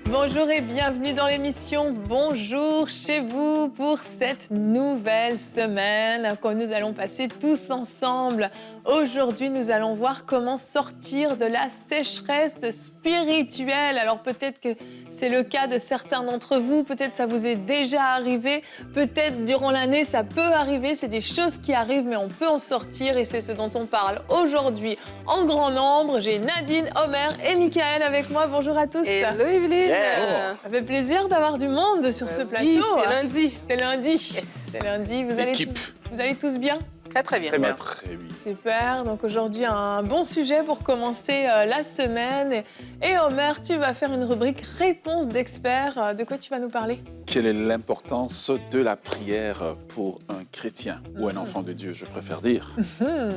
Bonjour et bienvenue dans l'émission Bonjour chez vous pour cette nouvelle semaine que nous allons passer tous ensemble. Aujourd'hui, nous allons voir comment sortir de la sécheresse spirituelle. Alors peut-être que c'est le cas de certains d'entre vous, peut-être ça vous est déjà arrivé, peut-être durant l'année ça peut arriver, c'est des choses qui arrivent mais on peut en sortir et c'est ce dont on parle aujourd'hui en grand nombre. J'ai Nadine, Omer et Michael avec moi. Bonjour à tous. Hello Evelyne. Ça fait plaisir d'avoir du monde sur ce plateau. Oui, c'est lundi. C'est lundi. Yes. C'est lundi. Vous allez tous bien? Très très bien. Très bien. Très bien. Super. Donc aujourd'hui, un bon sujet pour commencer la semaine. Et Omer, tu vas faire une rubrique réponse d'experts. De quoi tu vas nous parler? Quelle est l'importance de la prière pour un chrétien ou un enfant de Dieu, je préfère dire.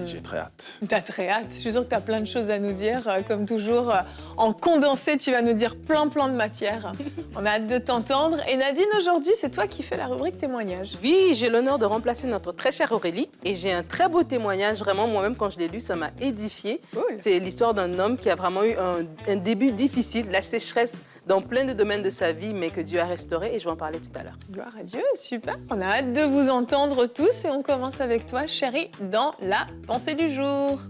J'ai très hâte. T'as très hâte. Je suis sûre que tu as plein de choses à nous dire. Comme toujours, en condensé, tu vas nous dire plein de matières. On a hâte de t'entendre. Et Nadine, aujourd'hui, c'est toi qui fais la rubrique témoignage. Oui, j'ai l'honneur de remplacer notre très chère Aurélie et j'ai un très beau témoignage. Vraiment, moi-même, quand je l'ai lu, ça m'a édifiée. Cool. C'est l'histoire d'un homme qui a vraiment eu un début difficile, la sécheresse dans plein de domaines de sa vie, mais que Dieu a restauré et je vais en parler tout à l'heure. Gloire à Dieu, super. On a hâte de vous entendre tous et on commence avec toi, chérie, dans la pensée du jour.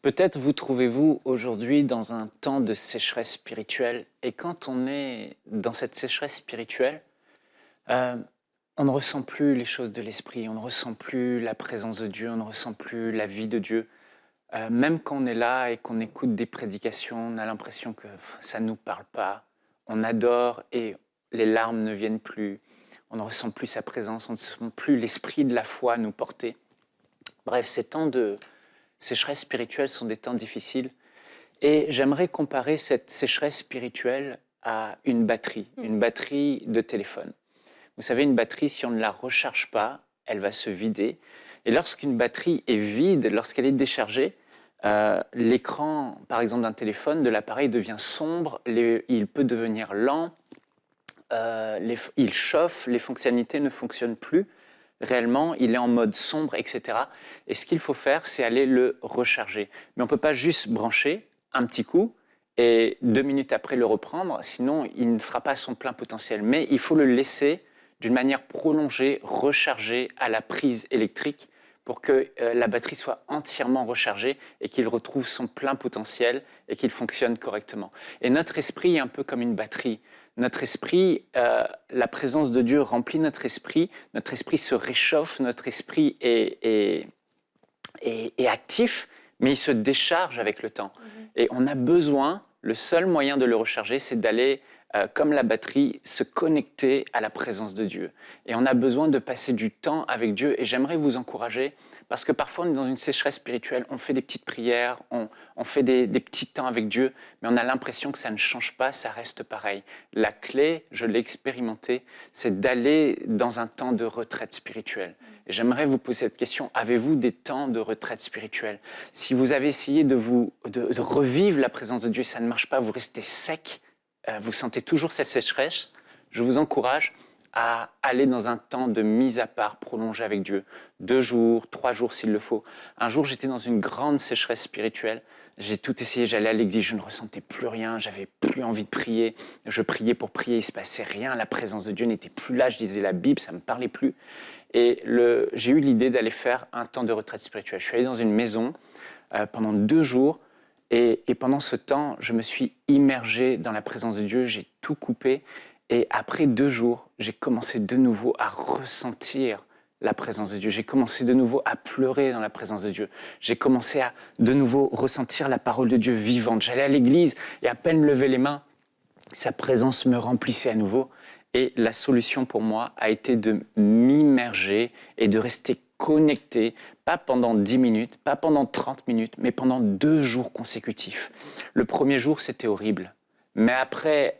Peut-être vous trouvez-vous aujourd'hui dans un temps de sécheresse spirituelle. Et quand on est dans cette sécheresse spirituelle, on ne ressent plus les choses de l'esprit, on ne ressent plus la présence de Dieu, on ne ressent plus la vie de Dieu. Même quand on est là et qu'on écoute des prédications, on a l'impression que ça ne nous parle pas. On adore et les larmes ne viennent plus. On ne ressent plus sa présence, on ne sent plus l'esprit de la foi nous porter. Bref, ces temps de sécheresse spirituelle sont des temps difficiles. Et j'aimerais comparer cette sécheresse spirituelle à une batterie de téléphone. Vous savez, une batterie, si on ne la recharge pas, elle va se vider. Et lorsqu'une batterie est vide, lorsqu'elle est déchargée, l'écran, par exemple, d'un téléphone, de l'appareil devient sombre, il peut devenir lent, il chauffe, les fonctionnalités ne fonctionnent plus. Réellement, il est en mode sombre, etc. Et ce qu'il faut faire, c'est aller le recharger. Mais on ne peut pas juste brancher un petit coup et 2 minutes après le reprendre, sinon il ne sera pas à son plein potentiel. Mais il faut le laisser d'une manière prolongée, rechargé à la prise électrique pour que la batterie soit entièrement rechargée et qu'il retrouve son plein potentiel et qu'il fonctionne correctement. Et notre esprit est un peu comme une batterie. Notre esprit, la présence de Dieu remplit notre esprit se réchauffe, notre esprit est actif, mais il se décharge avec le temps. Et on a besoin, le seul moyen de le recharger, c'est d'aller, comme la batterie, se connecter à la présence de Dieu. Et on a besoin de passer du temps avec Dieu. Et j'aimerais vous encourager, parce que parfois on est dans une sécheresse spirituelle, on fait des petites prières, on fait des petits temps avec Dieu, mais on a l'impression que ça ne change pas, ça reste pareil. La clé, je l'ai expérimenté, c'est d'aller dans un temps de retraite spirituelle. Et j'aimerais vous poser cette question, avez-vous des temps de retraite spirituelle? Si vous avez essayé de revivre la présence de Dieu, ça ne marche pas, vous restez sec, vous sentez toujours cette sécheresse, je vous encourage à aller dans un temps de mise à part prolongé avec Dieu. 2 jours, 3 jours s'il le faut. Un jour, j'étais dans une grande sécheresse spirituelle. J'ai tout essayé, j'allais à l'église, je ne ressentais plus rien, j'avais plus envie de prier. Je priais pour prier, il ne se passait rien, la présence de Dieu n'était plus là, je lisais la Bible, ça ne me parlait plus. Et j'ai eu l'idée d'aller faire un temps de retraite spirituelle. Je suis allé dans une maison pendant 2 jours. Et pendant ce temps, je me suis immergé dans la présence de Dieu, j'ai tout coupé. Et après 2 jours, j'ai commencé de nouveau à ressentir la présence de Dieu. J'ai commencé de nouveau à pleurer dans la présence de Dieu. J'ai commencé à de nouveau ressentir la parole de Dieu vivante. J'allais à l'église et à peine lever les mains, sa présence me remplissait à nouveau. Et la solution pour moi a été de m'immerger et de rester connecté, pas pendant 10 minutes, pas pendant 30 minutes, mais pendant 2 jours consécutifs. Le premier jour, c'était horrible. Mais après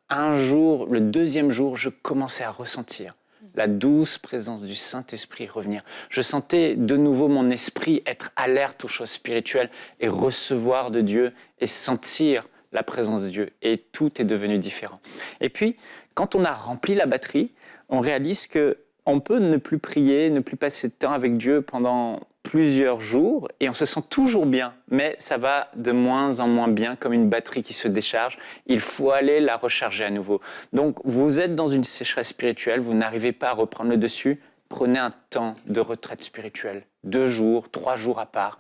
un jour, le deuxième jour, je commençais à ressentir la douce présence du Saint-Esprit revenir. Je sentais de nouveau mon esprit être alerte aux choses spirituelles et recevoir de Dieu et sentir la présence de Dieu. Et tout est devenu différent. Et puis, quand on a rempli la batterie, on réalise qu'on peut ne plus prier, ne plus passer de temps avec Dieu pendant plusieurs jours et on se sent toujours bien, mais ça va de moins en moins bien comme une batterie qui se décharge. Il faut aller la recharger à nouveau. Donc, vous êtes dans une sécheresse spirituelle, vous n'arrivez pas à reprendre le dessus, prenez un temps de retraite spirituelle, 2 jours, 3 jours à part,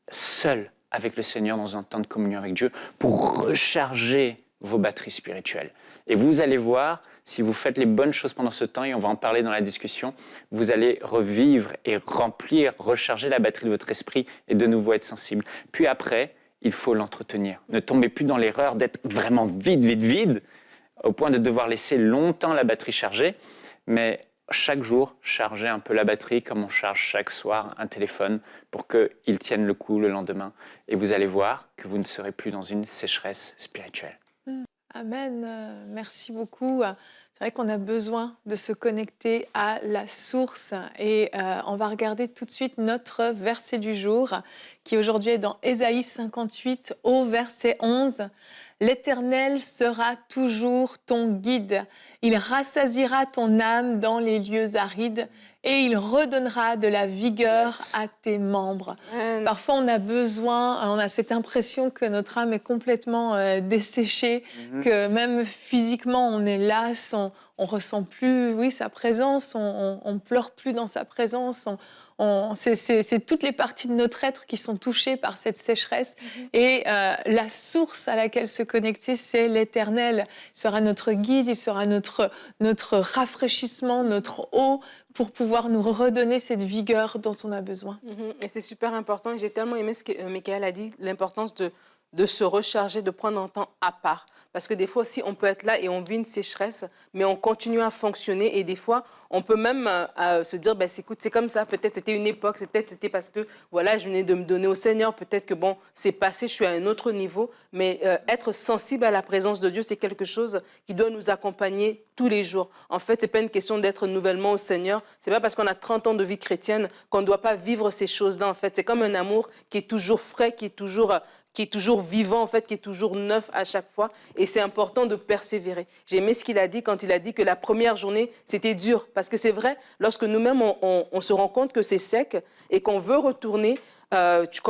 seul avec le Seigneur dans un temps de communion avec Dieu pour recharger vos batteries spirituelles. Et vous allez voir, si vous faites les bonnes choses pendant ce temps, et on va en parler dans la discussion, vous allez revivre et remplir, recharger la batterie de votre esprit et de nouveau être sensible. Puis après, il faut l'entretenir. Ne tombez plus dans l'erreur d'être vraiment vide, au point de devoir laisser longtemps la batterie chargée, mais chaque jour, charger un peu la batterie comme on charge chaque soir un téléphone pour qu'il tienne le coup le lendemain. Et vous allez voir que vous ne serez plus dans une sécheresse spirituelle. Amen. Merci beaucoup. C'est vrai qu'on a besoin de se connecter à la source et on va regarder tout de suite notre verset du jour qui aujourd'hui est dans Ésaïe 58 au verset 11. L'Éternel sera toujours ton guide. Il rassasiera ton âme dans les lieux arides et il redonnera de la vigueur à tes membres. Parfois, on a besoin, on a cette impression que notre âme est complètement desséchée, que même physiquement, on est lasse, on ressent plus sa présence, on pleure plus dans sa présence, c'est toutes les parties de notre être qui sont touchées par cette sécheresse. Et la source à laquelle se connecter, c'est l'Éternel. Il sera notre guide, il sera notre rafraîchissement, notre eau, pour pouvoir nous redonner cette vigueur dont on a besoin. Et c'est super important. J'ai tellement aimé ce que Michael a dit, l'importance de se recharger, de prendre un temps à part. Parce que des fois aussi, on peut être là et on vit une sécheresse, mais on continue à fonctionner. Et des fois, on peut même se dire, écoute, c'est comme ça. Peut-être c'était une époque, peut-être c'était parce que voilà, je venais de me donner au Seigneur. Peut-être que bon, c'est passé, je suis à un autre niveau. Mais être sensible à la présence de Dieu, c'est quelque chose qui doit nous accompagner tous les jours. En fait, c'est pas une question d'être nouvellement au Seigneur. C'est pas parce qu'on a 30 ans de vie chrétienne qu'on ne doit pas vivre ces choses-là. En fait, c'est comme un amour qui est toujours frais, qui est toujours vivant, en fait, qui est toujours neuf à chaque fois. Et c'est important de persévérer. J'ai aimé ce qu'il a dit quand il a dit que la première journée, c'était dur. Parce que c'est vrai, lorsque nous-mêmes, on se rend compte que c'est sec et qu'on veut retourner, tu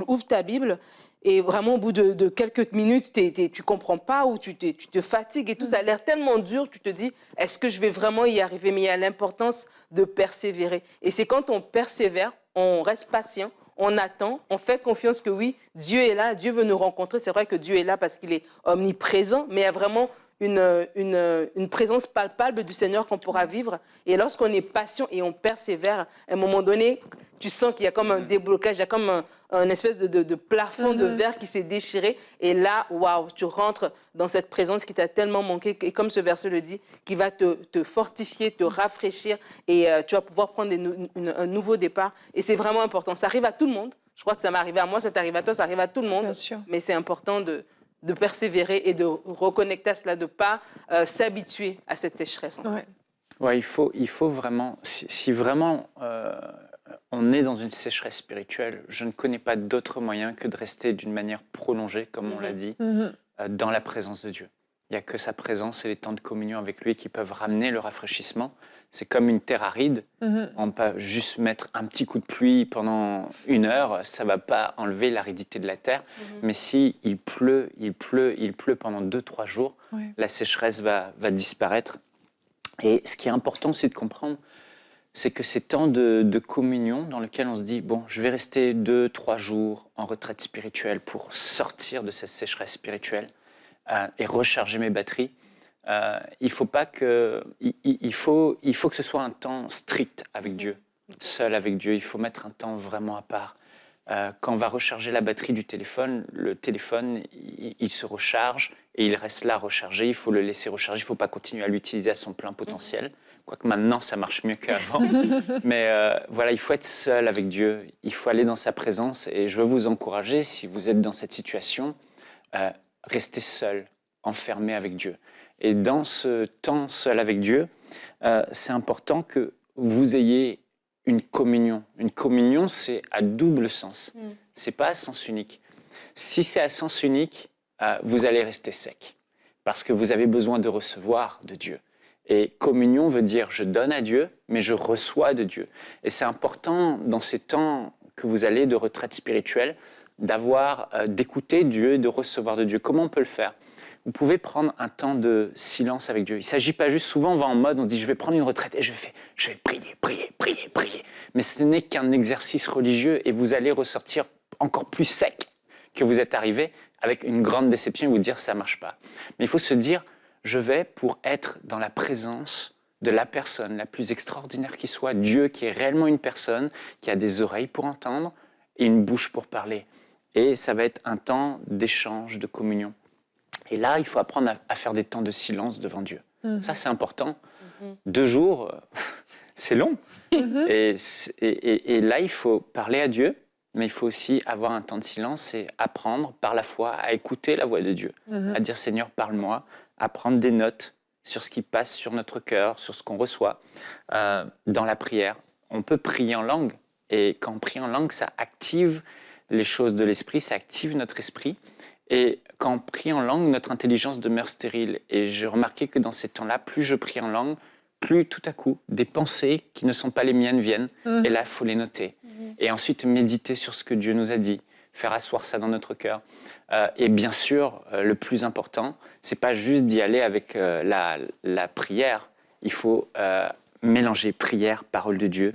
ouvres ta Bible et vraiment, au bout de quelques minutes, tu comprends pas ou tu te fatigues et tout. Ça a l'air tellement dur, tu te dis, est-ce que je vais vraiment y arriver? Mais il y a l'importance de persévérer. Et c'est quand on persévère, on reste patient, on attend, on fait confiance que oui, Dieu est là, Dieu veut nous rencontrer. C'est vrai que Dieu est là parce qu'il est omniprésent, mais il y a vraiment une présence palpable du Seigneur qu'on pourra vivre. Et lorsqu'on est patient et on persévère, à un moment donné, tu sens qu'il y a comme un déblocage, il y a comme un espèce de plafond de verre qui s'est déchiré. Et là, waouh, tu rentres dans cette présence qui t'a tellement manqué, et comme ce verset le dit, qui va te fortifier, te rafraîchir, et tu vas pouvoir prendre un nouveau départ. Et c'est vraiment important. Ça arrive à tout le monde. Je crois que ça m'est arrivé à moi, ça t'arrive à toi, ça arrive à tout le monde. Bien sûr. Mais c'est important de persévérer et de reconnecter à cela, de ne pas s'habituer à cette sécheresse. Ouais, il faut vraiment, si vraiment on est dans une sécheresse spirituelle, je ne connais pas d'autre moyen que de rester d'une manière prolongée, comme on l'a dit, dans la présence de Dieu. Il n'y a que sa présence et les temps de communion avec lui qui peuvent ramener le rafraîchissement. C'est comme une terre aride. On peut juste mettre un petit coup de pluie pendant 1 heure, ça ne va pas enlever l'aridité de la terre. Mais si il pleut pendant 2-3 jours, la sécheresse va disparaître. Et ce qui est important, c'est de comprendre, c'est que ces temps de communion dans lesquels on se dit, bon, je vais rester 2-3 jours en retraite spirituelle pour sortir de cette sécheresse spirituelle et recharger mes batteries, il faut que ce soit un temps strict avec Dieu, seul avec Dieu. Il faut mettre un temps vraiment à part. Quand on va recharger la batterie du téléphone, le téléphone, il se recharge et il reste là rechargé. Il faut le laisser recharger. Il ne faut pas continuer à l'utiliser à son plein potentiel. Quoique maintenant, ça marche mieux qu'avant. Mais voilà, il faut être seul avec Dieu. Il faut aller dans sa présence. Et je veux vous encourager, si vous êtes dans cette situation, restez seul, enfermé avec Dieu. Et dans ce temps seul avec Dieu, c'est important que vous ayez une communion. Une communion, c'est à double sens. C'est pas à sens unique. Si c'est à sens unique, vous allez rester sec. Parce que vous avez besoin de recevoir de Dieu. Et communion veut dire je donne à Dieu, mais je reçois de Dieu. Et c'est important dans ces temps que vous allez de retraite spirituelle, d'écouter Dieu et de recevoir de Dieu. Comment on peut le faire? Vous pouvez prendre un temps de silence avec Dieu. Il ne s'agit pas juste, souvent on va en mode, on dit je vais prendre une retraite et je vais prier, prier, prier, prier. Mais ce n'est qu'un exercice religieux et vous allez ressortir encore plus sec que vous êtes arrivé avec une grande déception et vous dire ça ne marche pas. Mais il faut se dire, je vais pour être dans la présence de la personne la plus extraordinaire qui soit, Dieu qui est réellement une personne, qui a des oreilles pour entendre et une bouche pour parler. Et ça va être un temps d'échange, de communion. Et là, il faut apprendre à faire des temps de silence devant Dieu. Ça, c'est important. 2 jours, c'est long. Et là, il faut parler à Dieu, mais il faut aussi avoir un temps de silence et apprendre par la foi à écouter la voix de Dieu, à dire Seigneur, parle-moi, à prendre des notes sur ce qui passe sur notre cœur, sur ce qu'on reçoit dans la prière. On peut prier en langue, et quand on prie en langue, ça active les choses de l'esprit, ça active notre esprit. Et quand on prie en langue, notre intelligence demeure stérile. Et j'ai remarqué que dans ces temps-là, plus je prie en langue, plus tout à coup, des pensées qui ne sont pas les miennes viennent. Et là, il faut les noter. Et ensuite, méditer sur ce que Dieu nous a dit, faire asseoir ça dans notre cœur. Et bien sûr, le plus important, c'est pas juste d'y aller avec la prière. Il faut mélanger prière, parole de Dieu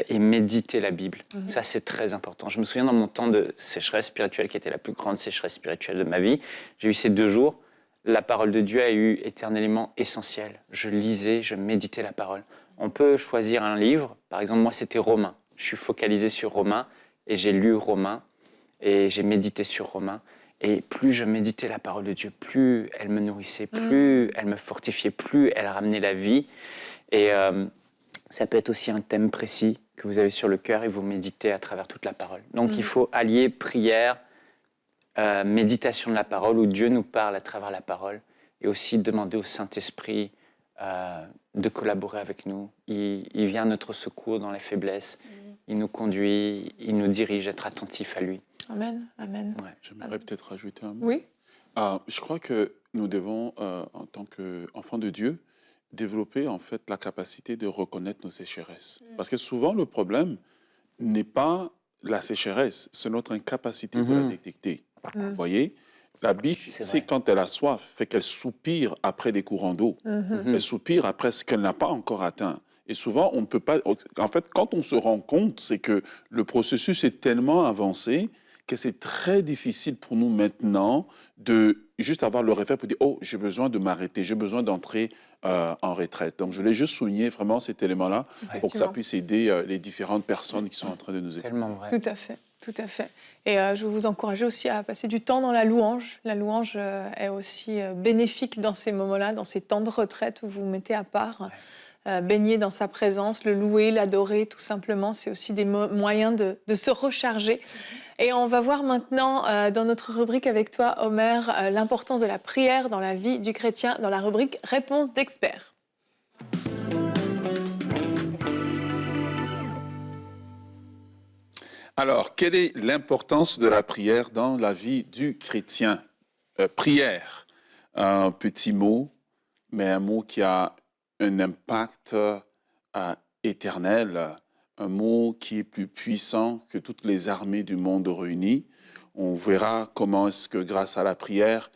et méditer la Bible. Ça, c'est très important. Je me souviens dans mon temps de sécheresse spirituelle, qui était la plus grande sécheresse spirituelle de ma vie, j'ai eu ces 2 jours. La parole de Dieu a été un élément essentiel. Je lisais, je méditais la parole. On peut choisir un livre. Par exemple, moi, c'était Romains. Je suis focalisé sur Romains et j'ai lu Romains et j'ai médité sur Romains. Et plus je méditais la parole de Dieu, plus elle me nourrissait, plus elle me fortifiait, plus elle ramenait la vie. Et ça peut être aussi un thème précis que vous avez sur le cœur et vous méditez à travers toute la parole. Donc il faut allier prière, méditation de la parole, où Dieu nous parle à travers la parole, et aussi demander au Saint-Esprit de collaborer avec nous. Il vient à notre secours dans les faiblesses, il nous conduit, il nous dirige, être attentif à lui. Amen, amen. Ouais. J'aimerais peut-être rajouter un mot. Oui. Je crois que nous devons, en tant qu'enfants de Dieu, développer en fait la capacité de reconnaître nos sécheresses. Parce que souvent, le problème n'est pas la sécheresse, c'est notre incapacité de la détecter. Vous voyez, la biche, c'est quand elle a soif, fait qu'elle soupire après des courants d'eau. Elle soupire après ce qu'elle n'a pas encore atteint. Et souvent, on ne peut pas... En fait, quand on se rend compte, c'est que le processus est tellement avancé que c'est très difficile pour nous maintenant de juste avoir le réflexe pour dire « Oh, j'ai besoin de m'arrêter, j'ai besoin d'entrer en retraite ». Donc, je voulais juste souligner vraiment cet élément-là pour que ça puisse aider les différentes personnes qui sont en train de nous aider. Tellement vrai. Tout à fait, tout à fait. Et je vais vous encourager aussi à passer du temps dans la louange. La louange est aussi bénéfique dans ces moments-là, dans ces temps de retraite où vous vous mettez à part. Baigner dans sa présence, le louer, l'adorer, tout simplement. C'est aussi des moyens de se recharger. Et on va voir maintenant, dans notre rubrique avec toi, Homer, l'importance de la prière dans la vie du chrétien, dans la rubrique « Réponse d'experts ». Alors, quelle est l'importance de la prière dans la vie du chrétien? Prière, un petit mot, mais un mot qui a un impact éternel, un mot qui est plus puissant que toutes les armées du monde réunies. On verra comment est-ce que grâce à la prière,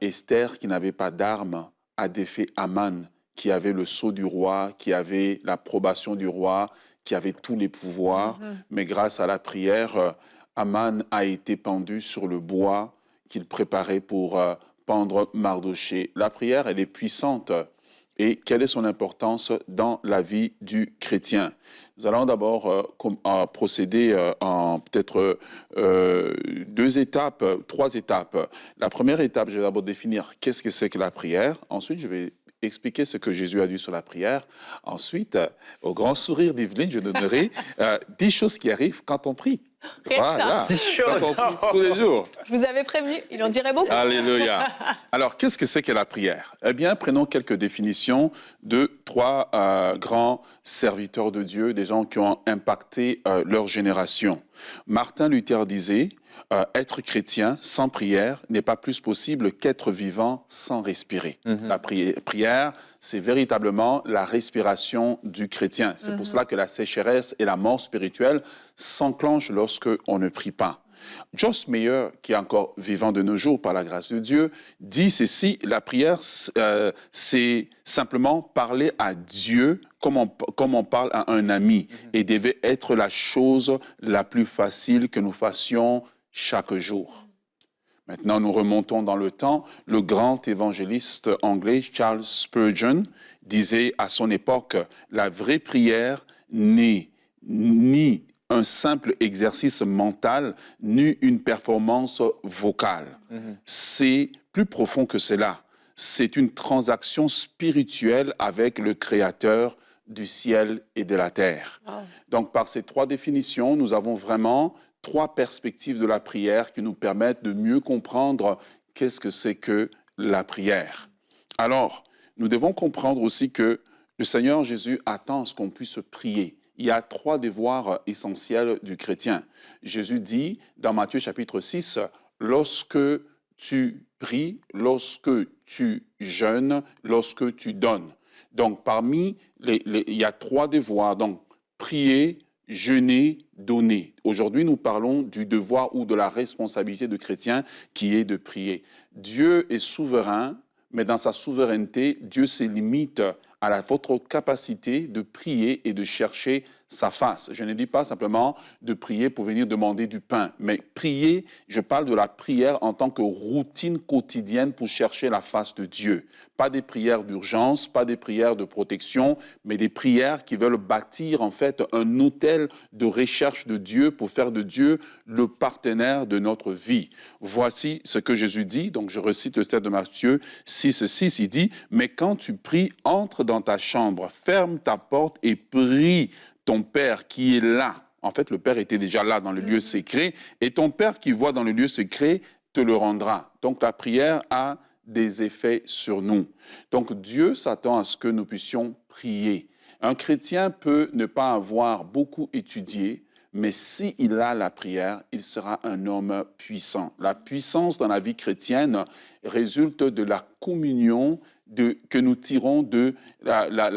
Esther, qui n'avait pas d'armes, a défait Aman, qui avait le sceau du roi, qui avait l'approbation du roi, qui avait tous les pouvoirs. Mais grâce à la prière, Aman a été pendu sur le bois qu'il préparait pour pendre Mardoché. La prière, elle est puissante. Et quelle est son importance dans la vie du chrétien? Nous allons d'abord procéder en peut-être 2 étapes, 3 étapes. La première étape, je vais d'abord définir qu'est-ce que c'est que la prière. Ensuite, je vais expliquer ce que Jésus a dit sur la prière. Ensuite, au grand sourire d'Yveline, je donnerai 10 choses qui arrivent quand on prie. Rien que ça. Voilà. 10 choses. T'as compris, tous les jours. Je vous avais prévenu, il en dirait beaucoup. Alléluia. Alors, qu'est-ce que c'est que la prière? Eh bien, prenons quelques définitions de trois grands serviteurs de Dieu, des gens qui ont impacté leur génération. Martin Luther disait, être chrétien sans prière n'est pas plus possible qu'être vivant sans respirer. La prière, c'est véritablement la respiration du chrétien. C'est pour cela que la sécheresse et la mort spirituelle s'enclenchent lorsque on ne prie pas. Joyce Meyer, qui est encore vivant de nos jours par la grâce de Dieu, dit ceci, la prière, c'est simplement parler à Dieu comme on parle à un ami et devait être la chose la plus facile que nous fassions chaque jour. Maintenant, nous remontons dans le temps. Le grand évangéliste anglais Charles Spurgeon disait à son époque, la vraie prière n'est ni un simple exercice mental, ni une performance vocale. C'est plus profond que cela. C'est une transaction spirituelle avec le Créateur du ciel et de la terre. Donc, par ces trois définitions, nous avons vraiment trois perspectives de la prière qui nous permettent de mieux comprendre qu'est-ce que c'est que la prière. Alors, nous devons comprendre aussi que le Seigneur Jésus attend à ce qu'on puisse prier. Il y a trois devoirs essentiels du chrétien. Jésus dit dans Matthieu chapitre 6, lorsque tu pries, lorsque tu jeûnes, lorsque tu donnes. Donc, parmi il y a trois devoirs. Donc, prier, jeûner, donner. Aujourd'hui, nous parlons du devoir ou de la responsabilité de chrétien qui est de prier. Dieu est souverain, mais dans sa souveraineté, Dieu se limite à votre capacité de prier et de chercher sa face. Je ne dis pas simplement de prier pour venir demander du pain, mais prier, je parle de la prière en tant que routine quotidienne pour chercher la face de Dieu. Pas des prières d'urgence, pas des prières de protection, mais des prières qui veulent bâtir en fait un autel de recherche de Dieu pour faire de Dieu le partenaire de notre vie. Voici ce que Jésus dit, donc je recite le texte de Matthieu 6,6, il dit « Mais quand tu pries, entre dans ta chambre, ferme ta porte et prie ton Père qui est là. » En fait, le Père était déjà là dans le lieu secret, et ton Père qui voit dans le lieu secret te le rendra. Donc la prière a des effets sur nous. Donc Dieu s'attend à ce que nous puissions prier. Un chrétien peut ne pas avoir beaucoup étudié, mais s'il a la prière, il sera un homme puissant. La puissance dans la vie chrétienne résulte de la communion que nous tirons de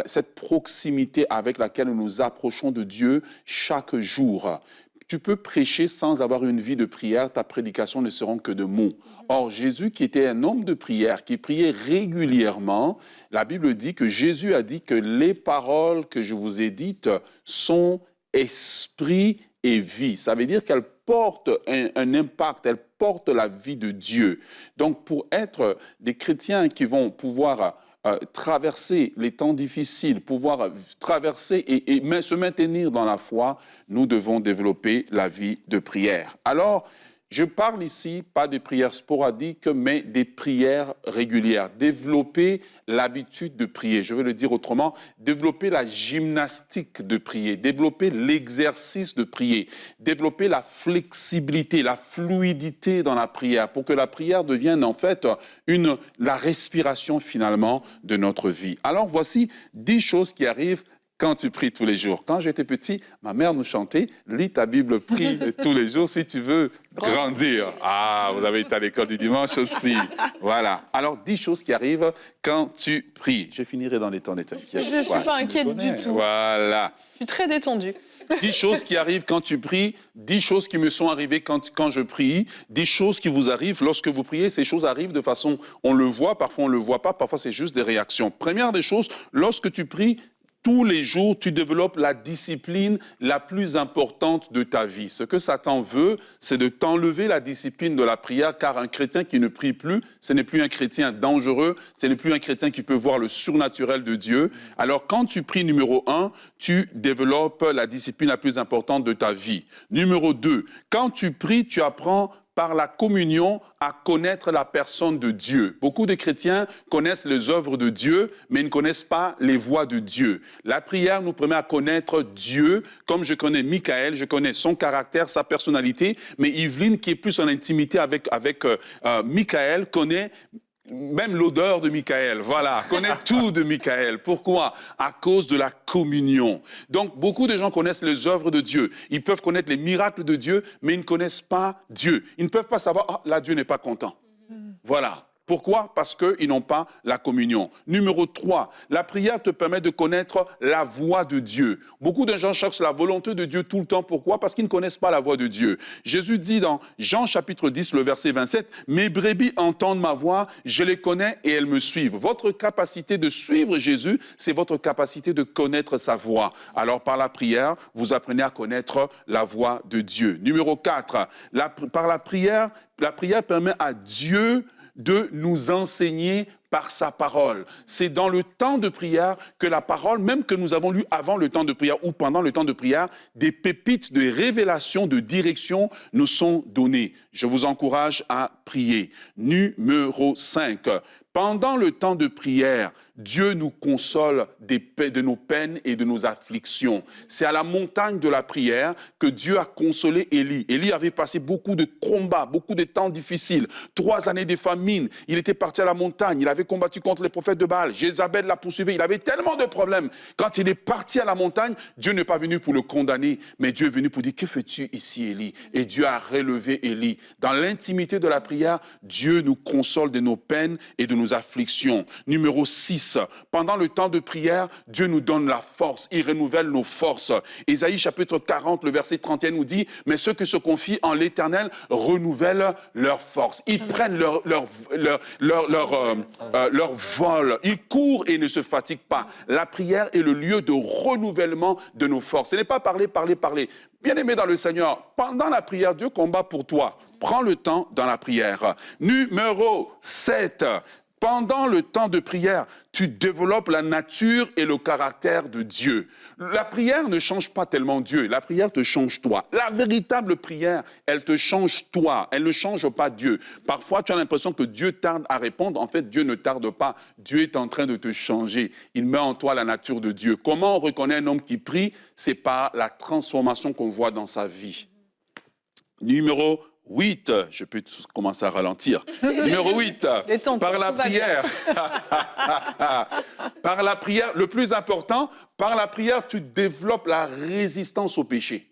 cette proximité avec laquelle nous nous approchons de Dieu chaque jour. Tu peux prêcher sans avoir une vie de prière, ta prédication ne sera que de mots. Or, Jésus, qui était un homme de prière, qui priait régulièrement, la Bible dit que Jésus a dit que les paroles que je vous ai dites sont esprit et vie. Ça veut dire qu'elles portent un impact, elles portent la vie de Dieu. Donc, pour être des chrétiens qui vont pouvoir traverser les temps difficiles, pouvoir traverser et se maintenir dans la foi, nous devons développer la vie de prière. Alors, je parle ici pas des prières sporadiques, mais des prières régulières. Développer l'habitude de prier. Je veux le dire autrement, développer la gymnastique de prier, développer l'exercice de prier, développer la flexibilité, la fluidité dans la prière, pour que la prière devienne en fait la respiration finalement de notre vie. Alors voici 10 choses qui arrivent quand tu pries tous les jours. Quand j'étais petit, ma mère nous chantait « Lis ta Bible, prie tous les jours si tu veux grandir ». Ah, vous avez été à l'école du dimanche aussi. Voilà. Alors, 10 choses qui arrivent quand tu pries. Je finirai dans les temps, t'inquiète. Je ne suis pas inquiète du tout. Voilà. Je suis très détendue. 10 choses qui arrivent quand tu pries, 10 choses qui me sont arrivées quand je prie, 10 choses qui vous arrivent lorsque vous priez. Ces choses arrivent de façon, on le voit, parfois on ne le voit pas, parfois c'est juste des réactions. Première des choses, lorsque tu pries, tous les jours, tu développes la discipline la plus importante de ta vie. Ce que Satan veut, c'est de t'enlever la discipline de la prière, car un chrétien qui ne prie plus, ce n'est plus un chrétien dangereux, ce n'est plus un chrétien qui peut voir le surnaturel de Dieu. Alors, quand tu pries, numéro 1, tu développes la discipline la plus importante de ta vie. Numéro 2, quand tu pries, tu apprends par la communion à connaître la personne de Dieu. Beaucoup de chrétiens connaissent les œuvres de Dieu, mais ne connaissent pas les voies de Dieu. La prière nous permet à connaître Dieu, comme je connais Michael, je connais son caractère, sa personnalité, mais Yveline, qui est plus en intimité avec Michael, connaît même l'odeur de Michael, voilà, connaît tout de Michael. Pourquoi? À cause de la communion. Donc, beaucoup de gens connaissent les œuvres de Dieu. Ils peuvent connaître les miracles de Dieu, mais ils ne connaissent pas Dieu. Ils ne peuvent pas savoir, ah, là, Dieu n'est pas content. Voilà. Pourquoi? Parce qu'ils n'ont pas la communion. Numéro 3, la prière te permet de connaître la voix de Dieu. Beaucoup de gens cherchent la volonté de Dieu tout le temps. Pourquoi? Parce qu'ils ne connaissent pas la voix de Dieu. Jésus dit dans Jean chapitre 10, le verset 27, « Mes brebis entendent ma voix, je les connais et elles me suivent. » Votre capacité de suivre Jésus, c'est votre capacité de connaître sa voix. Alors par la prière, vous apprenez à connaître la voix de Dieu. Numéro 4, par la prière permet à Dieu de nous enseigner par sa parole. C'est dans le temps de prière que la parole, même que nous avons lu avant le temps de prière ou pendant le temps de prière, des pépites de révélation, de direction nous sont données. Je vous encourage à prier. Numéro 5. Pendant le temps de prière, Dieu nous console de nos peines et de nos afflictions. C'est à la montagne de la prière que Dieu a consolé Élie. Élie avait passé beaucoup de combats, beaucoup de temps difficiles, 3 années de famine. Il était parti à la montagne, il avait combattu contre les prophètes de Baal. Jézabel l'a poursuivi, il avait tellement de problèmes. Quand il est parti à la montagne, Dieu n'est pas venu pour le condamner, mais Dieu est venu pour dire, que fais-tu ici, Élie? Et Dieu a relevé Élie. Dans l'intimité de la prière, Dieu nous console de nos peines et de nos afflictions. Numéro 6. Pendant le temps de prière, Dieu nous donne la force, il renouvelle nos forces. Ésaïe chapitre 40, le verset 31 nous dit, « Mais ceux qui se confient en l'Éternel renouvellent leur force. » Ils prennent leur vol, ils courent et ne se fatiguent pas. La prière est le lieu de renouvellement de nos forces. Ce n'est pas parler. Bien-aimé dans le Seigneur, pendant la prière, Dieu combat pour toi. Prends le temps dans la prière. Numéro 7. Pendant le temps de prière, tu développes la nature et le caractère de Dieu. La prière ne change pas tellement Dieu, la prière te change toi. La véritable prière, elle te change toi, elle ne change pas Dieu. Parfois, tu as l'impression que Dieu tarde à répondre. En fait, Dieu ne tarde pas. Dieu est en train de te changer. Il met en toi la nature de Dieu. Comment on reconnaît un homme qui prie? C'est par la transformation qu'on voit dans sa vie. Numéro 8, je peux commencer à ralentir. Numéro 8, par la prière. Par la prière, le plus important, par la prière, tu développes la résistance au péché.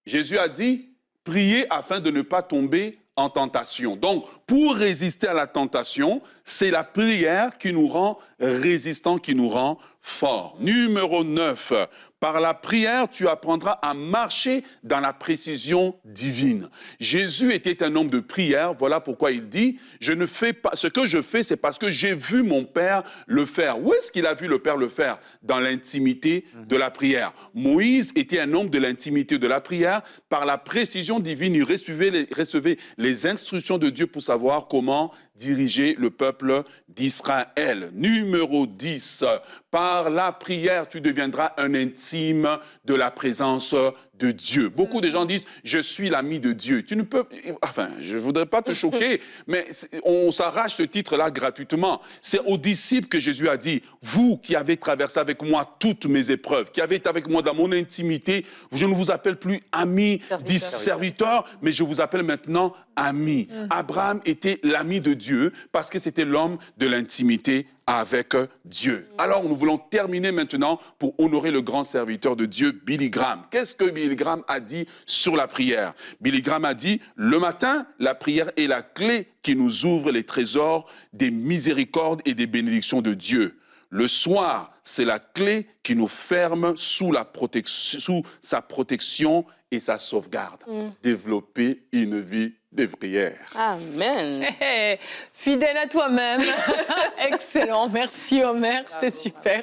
Jésus a dit, priez afin de ne pas tomber en tentation. Donc, pour résister à la tentation, c'est la prière qui nous rend résistants, qui nous rend forts. Numéro 9, par la prière, tu apprendras à marcher dans la précision divine. Jésus était un homme de prière, voilà pourquoi il dit, je ne fais pas, ce que je fais, c'est parce que j'ai vu mon Père le faire. Où est-ce qu'il a vu le Père le faire? Dans l'intimité de la prière. Moïse était un homme de l'intimité de la prière. Par la précision divine, il recevait les instructions de Dieu pour savoir comment diriger le peuple d'Israël. Numéro 10, par la prière, tu deviendras un intime de la présence de Dieu. Beaucoup de gens disent, je suis l'ami de Dieu. Tu ne peux, enfin, je ne voudrais pas te choquer, mais on s'arrache ce titre-là gratuitement. C'est aux disciples que Jésus a dit, vous qui avez traversé avec moi toutes mes épreuves, qui avez été avec moi dans mon intimité, je ne vous appelle plus ami, serviteur, mais je vous appelle maintenant ami. Abraham était l'ami de Dieu parce que c'était l'homme de l'intimité avec Dieu. Alors, nous voulons terminer maintenant pour honorer le grand serviteur de Dieu, Billy Graham. Qu'est-ce que Billy Graham a dit sur la prière? Billy Graham a dit, le matin, la prière est la clé qui nous ouvre les trésors des miséricordes et des bénédictions de Dieu. Le soir, c'est la clé qui nous ferme sous sa protection et sa sauvegarde. Développer une vie de prière. Amen. Hey, fidèle à toi-même. Excellent. Merci Omer, c'était super.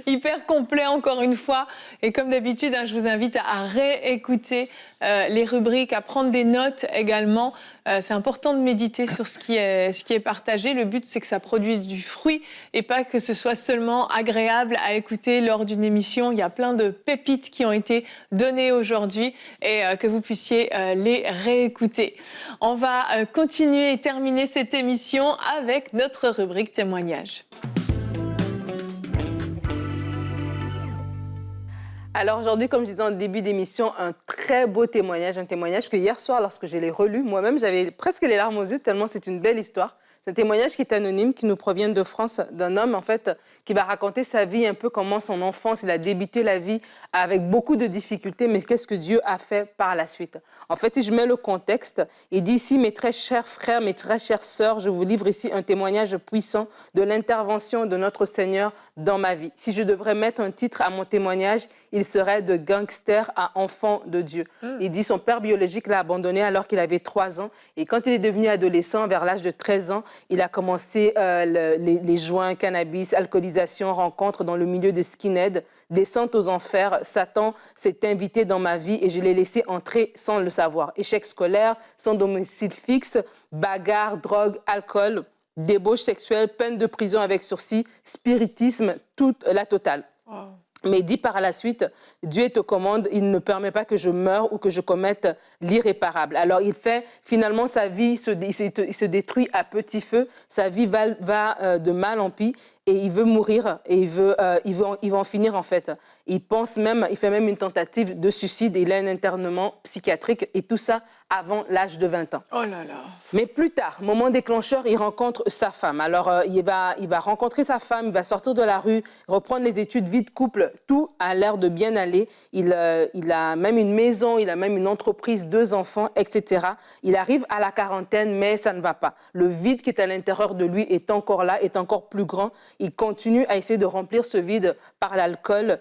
Hyper complet encore une fois. Et comme d'habitude, je vous invite à réécouter les rubriques, à prendre des notes également. C'est important de méditer sur ce qui est partagé. Le but, c'est que ça produise du fruit et pas que ce soit seulement agréable à écouter lors d'une émission. Il y a plein de pépites qui ont été données aujourd'hui. et que vous puissiez les réécouter. On va continuer et terminer cette émission avec notre rubrique témoignage. Alors aujourd'hui, comme je disais en début d'émission, un très beau témoignage, un témoignage que hier soir, lorsque je l'ai relu, moi-même, j'avais presque les larmes aux yeux tellement c'est une belle histoire. C'est un témoignage qui est anonyme, qui nous provient de France, d'un homme, en fait, qui va raconter sa vie, un peu comment son enfance, il a débuté la vie avec beaucoup de difficultés, mais qu'est-ce que Dieu a fait par la suite. En fait, si je mets le contexte, il dit ici, mes très chers frères, mes très chères sœurs, je vous livre ici un témoignage puissant de l'intervention de notre Seigneur dans ma vie. Si je devrais mettre un titre à mon témoignage, il serait de gangster à enfant de Dieu. Il dit son père biologique l'a abandonné alors qu'il avait 3 ans. Et quand il est devenu adolescent, vers l'âge de 13 ans, il a commencé les joints, cannabis, alcoolisation, rencontres dans le milieu des skinheads, descente aux enfers. Satan s'est invité dans ma vie et je l'ai laissé entrer sans le savoir. Échec scolaire, sans domicile fixe, bagarre, drogue, alcool, débauche sexuelle, peine de prison avec sursis, spiritisme, toute la totale. Wow. Mais dit par la suite, Dieu est aux commandes, il ne permet pas que je meure ou que je commette l'irréparable. Alors il fait, finalement, sa vie il se détruit à petit feu, sa vie va de mal en pis et il veut mourir et il veut en finir en fait. Il fait même une tentative de suicide, il a un internement psychiatrique et tout ça avant l'âge de 20 ans. Oh là là. Mais plus tard, moment déclencheur, il rencontre sa femme. Alors, il va rencontrer sa femme, il va sortir de la rue, reprendre les études, vie de couple, tout a l'air de bien aller. Il a même une maison, il a même une entreprise, 2 enfants, etc. Il arrive à la quarantaine, mais ça ne va pas. Le vide qui est à l'intérieur de lui est encore là, est encore plus grand. Il continue à essayer de remplir ce vide par l'alcool,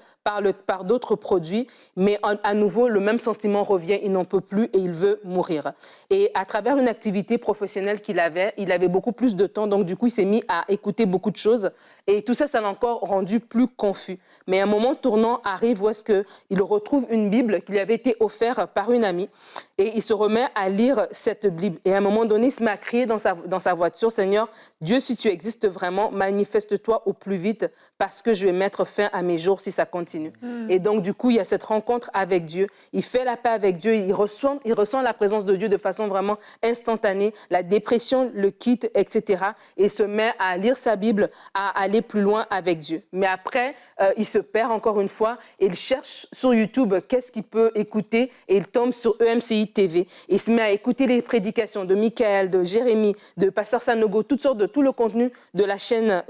par d'autres produits, mais à nouveau, le même sentiment revient, il n'en peut plus et il veut mourir. Et à travers une activité professionnelle qu'il avait, il avait beaucoup plus de temps, donc du coup, il s'est mis à écouter beaucoup de choses et tout ça, ça l'a encore rendu plus confus. Mais un moment tournant arrive où est-ce qu'il retrouve une Bible qui lui avait été offerte par une amie et il se remet à lire cette Bible. Et à un moment donné, il se met à crier dans sa voiture, « Seigneur, Dieu, si tu existes vraiment, manifeste-toi au plus vite parce que je vais mettre fin à mes jours si ça continue. » Et donc, du coup, il y a cette rencontre avec Dieu. Il fait la paix avec Dieu, il ressent la présence de Dieu de façon vraiment instantanée. La dépression le quitte, etc. Et il se met à lire sa Bible, à aller plus loin avec Dieu. Mais après, il se perd encore une fois et il cherche sur YouTube qu'est-ce qu'il peut écouter et il tombe sur EMCI TV. Il se met à écouter les prédications de Michael, de Jérémie, de Pasteur Sanogo, tout le contenu de la chaîne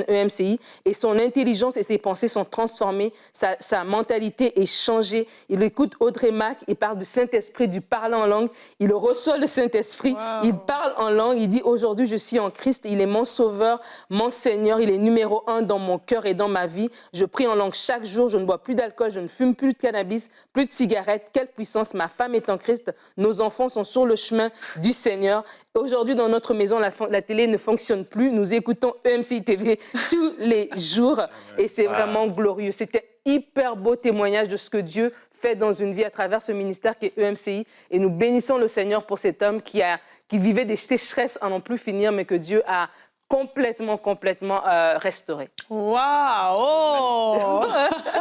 EMCI et son intelligence et ses pensées sont transformées, sa mentalité est changée. Il écoute Audrey Mack, il parle du Saint-Esprit, du parler en langue, il reçoit le Saint-Esprit, wow. Il parle en langue, il dit aujourd'hui je suis en Christ, il est mon sauveur, mon Seigneur, il est numéro 1 dans mon cœur et dans ma vie. Je prie en langue chaque jour, je ne bois plus d'alcool, je ne fume plus de cannabis, plus de cigarettes. Quelle puissance, ma femme est en Christ, nos enfants sont sur le chemin du Seigneur. Aujourd'hui, dans notre maison, la télé ne fonctionne plus. Nous écoutons EMCI TV tous les jours et c'est vraiment glorieux. C'était hyper beau témoignage de ce que Dieu fait dans une vie à travers ce ministère qui est EMCI. Et nous bénissons le Seigneur pour cet homme qui vivait des sécheresses à n'en plus finir, mais que Dieu a complètement restauré. Waouh! Oh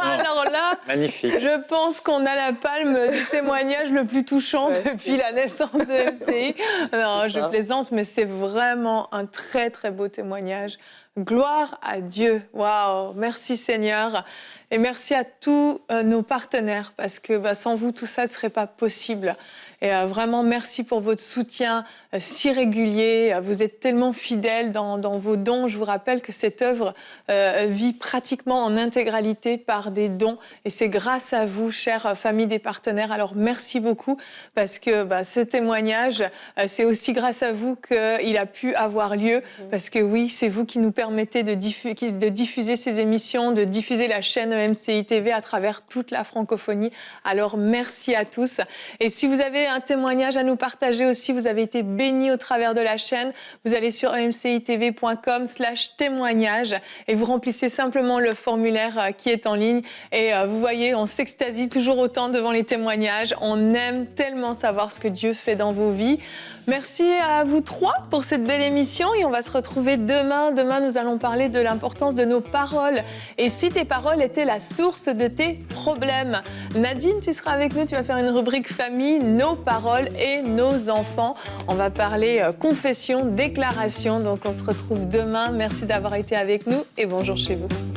alors là, magnifique. Je pense qu'on a la palme du témoignage le plus touchant depuis la naissance de MCI. Non, je plaisante, mais c'est vraiment un très, très beau témoignage. Gloire à Dieu. Waouh! Merci Seigneur. Et merci à tous nos partenaires, parce que sans vous, tout ça ne serait pas possible. Et vraiment, merci pour votre soutien si régulier. Vous êtes tellement fidèles dans vos dons. Je vous rappelle que cette œuvre vit pratiquement en intégralité par des dons. Et c'est grâce à vous, chère famille des partenaires. Alors, merci beaucoup, parce que ce témoignage, c'est aussi grâce à vous qu'il a pu avoir lieu. Parce que oui, c'est vous qui nous permettez de diffuser ces émissions, de diffuser la chaîne EMCI TV à travers toute la francophonie. Alors, merci à tous. Et si vous avez un témoignage à nous partager aussi, vous avez été bénis au travers de la chaîne, vous allez sur emcitv.com/témoignage et vous remplissez simplement le formulaire qui est en ligne. Et vous voyez, on s'extasie toujours autant devant les témoignages. On aime tellement savoir ce que Dieu fait dans vos vies. Merci à vous trois pour cette belle émission et on va se retrouver demain. Demain, nous allons parler de l'importance de nos paroles. Et si tes paroles étaient la la source de tes problèmes. Nadine, tu seras avec nous, tu vas faire une rubrique famille, nos paroles et nos enfants. On va parler confession, déclaration, donc on se retrouve demain. Merci d'avoir été avec nous et bonjour chez vous.